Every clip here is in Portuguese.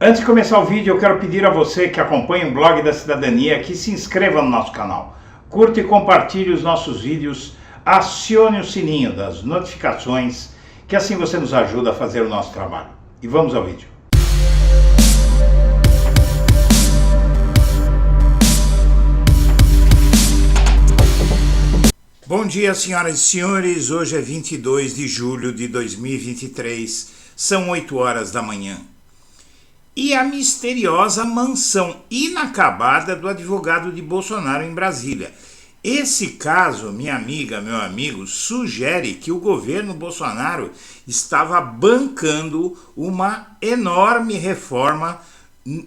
Antes de começar o vídeo, eu quero pedir a você que acompanha o Blog da Cidadania que se inscreva no nosso canal, curta e compartilhe os nossos vídeos, acione o sininho das notificações, que assim você nos ajuda a fazer o nosso trabalho. E vamos ao vídeo. Bom dia, senhoras e senhores. Hoje é 22 de julho de 2023, são 8 horas da manhã. E a misteriosa mansão inacabada do advogado de Bolsonaro em Brasília. Esse caso, minha amiga, meu amigo, sugere que o governo Bolsonaro estava bancando uma enorme reforma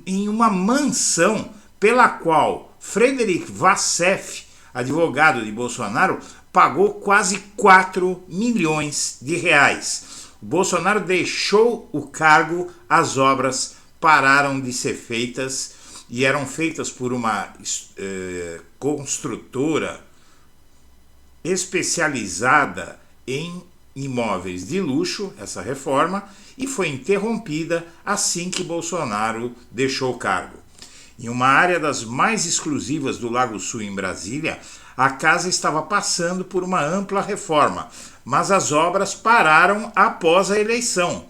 em uma mansão pela qual Frederic Vassef, advogado de Bolsonaro, pagou quase 4 milhões de reais. O Bolsonaro deixou o cargo, as obras pararam de ser feitas e eram feitas por uma construtora especializada em imóveis de luxo, essa reforma, e foi interrompida assim que Bolsonaro deixou o cargo. Em uma área das mais exclusivas do Lago Sul, em Brasília, a casa estava passando por uma ampla reforma, mas as obras pararam após a eleição.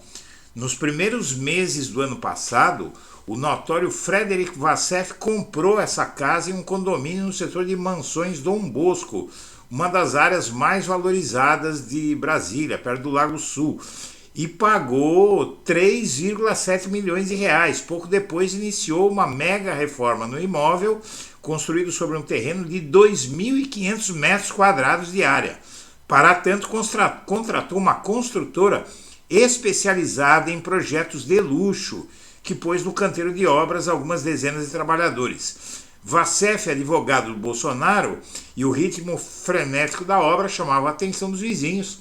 Nos primeiros meses do ano passado, o notório Frederic Vassef comprou essa casa em um condomínio no setor de Mansões Dom Bosco, uma das áreas mais valorizadas de Brasília, perto do Lago Sul, e pagou 3,7 milhões de reais. Pouco depois iniciou uma mega reforma no imóvel, construído sobre um terreno de 2.500 metros quadrados de área. Para tanto, contratou uma construtora especializada em projetos de luxo, que pôs no canteiro de obras algumas dezenas de trabalhadores. Vassef, advogado do Bolsonaro, e o ritmo frenético da obra chamava a atenção dos vizinhos,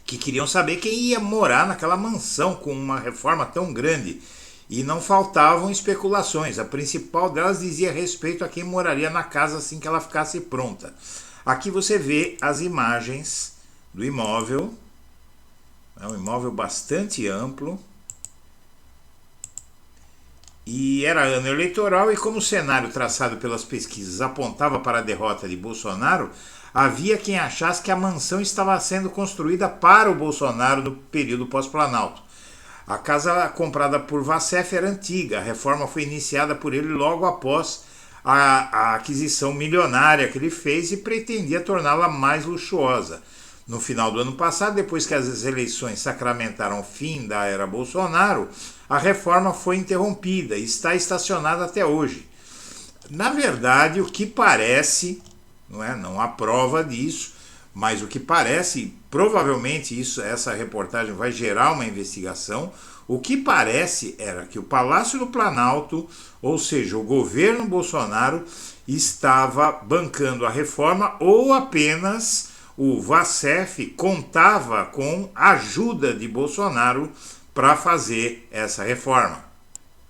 que queriam saber quem ia morar naquela mansão com uma reforma tão grande. E não faltavam especulações. A principal delas dizia respeito a quem moraria na casa assim que ela ficasse pronta. Aqui você vê as imagens do imóvel. É um imóvel bastante amplo. E era ano eleitoral, e como o cenário traçado pelas pesquisas apontava para a derrota de Bolsonaro, havia quem achasse que a mansão estava sendo construída para o Bolsonaro no período pós-Planalto. A casa comprada por Vassef era antiga, a reforma foi iniciada por ele logo após a aquisição milionária que ele fez e pretendia torná-la mais luxuosa. No final do ano passado, depois que as eleições sacramentaram o fim da era Bolsonaro, a reforma foi interrompida e está estacionada até hoje. Na verdade, o que parece, não há prova disso, mas o que parece, provavelmente essa reportagem vai gerar uma investigação, o que parece era que o Palácio do Planalto, ou seja, o governo Bolsonaro, estava bancando a reforma, ou apenas o Vassef contava com a ajuda de Bolsonaro para fazer essa reforma.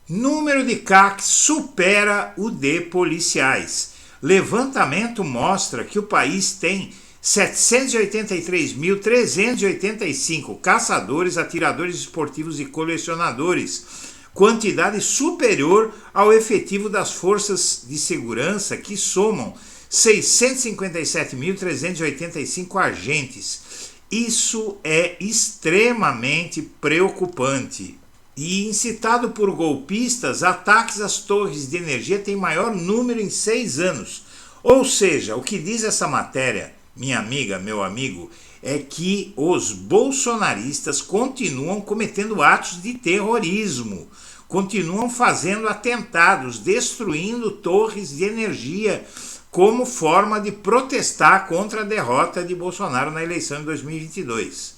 Número de CACs supera o de policiais. Levantamento mostra que o país tem 783.385 caçadores, atiradores esportivos e colecionadores, quantidade superior ao efetivo das forças de segurança, que somam 657.385 agentes. Isso é extremamente preocupante. E incitado por golpistas, ataques às torres de energia têm maior número em 6 anos. Ou seja, o que diz essa matéria, minha amiga, meu amigo, é que os bolsonaristas continuam cometendo atos de terrorismo, continuam fazendo atentados, destruindo torres de energia, como forma de protestar contra a derrota de Bolsonaro na eleição de 2022.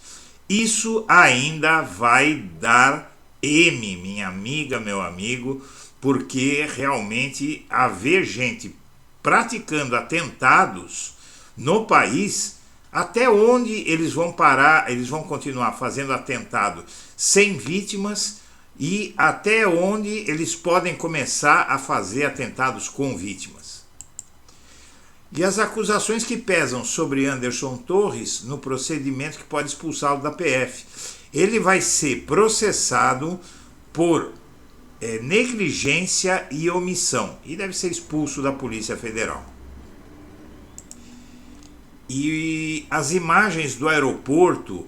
Isso ainda vai dar M, minha amiga, meu amigo, porque realmente haver gente praticando atentados no país, até onde eles vão parar, eles vão continuar fazendo atentado sem vítimas, e até onde eles podem começar a fazer atentados com vítimas. E as acusações que pesam sobre Anderson Torres no procedimento que pode expulsá-lo da PF. Ele vai ser processado por negligência e omissão e deve ser expulso da Polícia Federal. E as imagens do aeroporto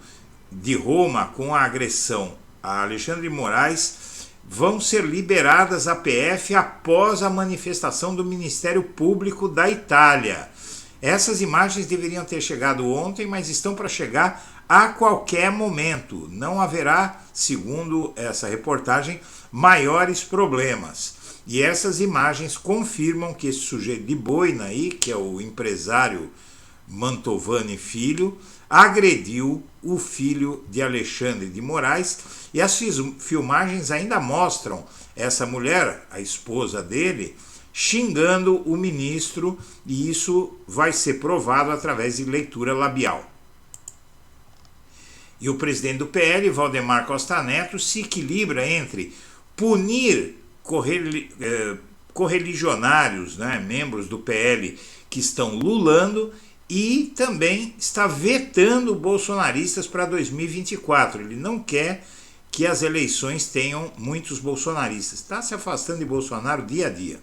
de Roma com a agressão a Alexandre de Moraes vão ser liberadas à PF após a manifestação do Ministério Público da Itália. Essas imagens deveriam ter chegado ontem, mas estão para chegar a qualquer momento. Não haverá, segundo essa reportagem, maiores problemas. E essas imagens confirmam que esse sujeito de boina aí, que é o empresário Mantovani Filho, agrediu o filho de Alexandre de Moraes, e as filmagens ainda mostram essa mulher, a esposa dele, xingando o ministro, e isso vai ser provado através de leitura labial. E o presidente do PL, Valdemar Costa Neto, se equilibra entre punir correligionários, né, membros do PL que estão lulando, e também está vetando bolsonaristas para 2024. Ele não quer que as eleições tenham muitos bolsonaristas. Está se afastando de Bolsonaro dia a dia.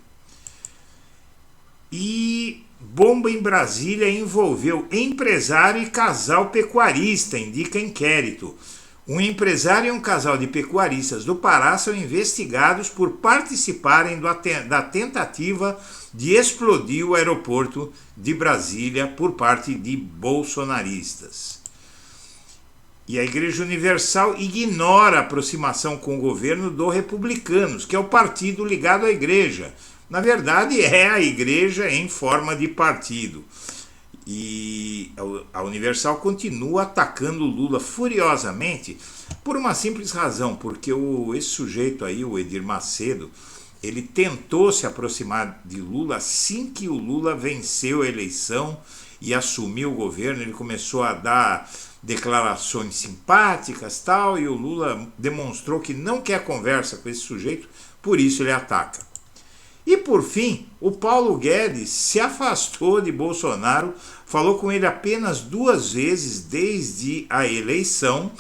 E bomba em Brasília envolveu empresário e casal pecuarista, indica inquérito. Um empresário e um casal de pecuaristas do Pará são investigados por participarem da tentativa de explodir o aeroporto de Brasília por parte de bolsonaristas. E a Igreja Universal ignora a aproximação com o governo do Republicanos, que é o partido ligado à igreja. Na verdade, é a igreja em forma de partido. E a Universal continua atacando o Lula furiosamente por uma simples razão, porque esse sujeito aí, o Edir Macedo, ele tentou se aproximar de Lula assim que o Lula venceu a eleição e assumiu o governo. Ele começou a dar declarações simpáticas tal, e o Lula demonstrou que não quer conversa com esse sujeito, por isso ele ataca. E por fim, o Paulo Guedes se afastou de Bolsonaro, falou com ele apenas 2 vezes desde a eleição,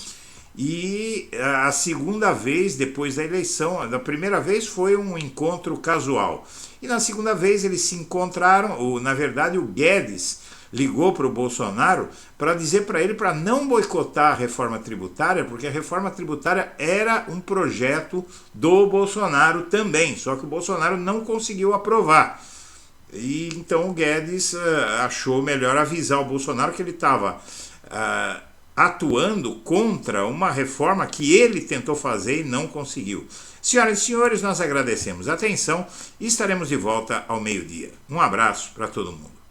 e a segunda vez depois da eleição, da primeira vez foi um encontro casual, e na segunda vez eles se encontraram, ou na verdade o Guedes ligou para o Bolsonaro para dizer para ele para não boicotar a reforma tributária, porque a reforma tributária era um projeto do Bolsonaro também, só que o Bolsonaro não conseguiu aprovar. E então o Guedes achou melhor avisar o Bolsonaro que ele estava atuando contra uma reforma que ele tentou fazer e não conseguiu. Senhoras e senhores, nós agradecemos a atenção e estaremos de volta ao meio-dia. Um abraço para todo mundo.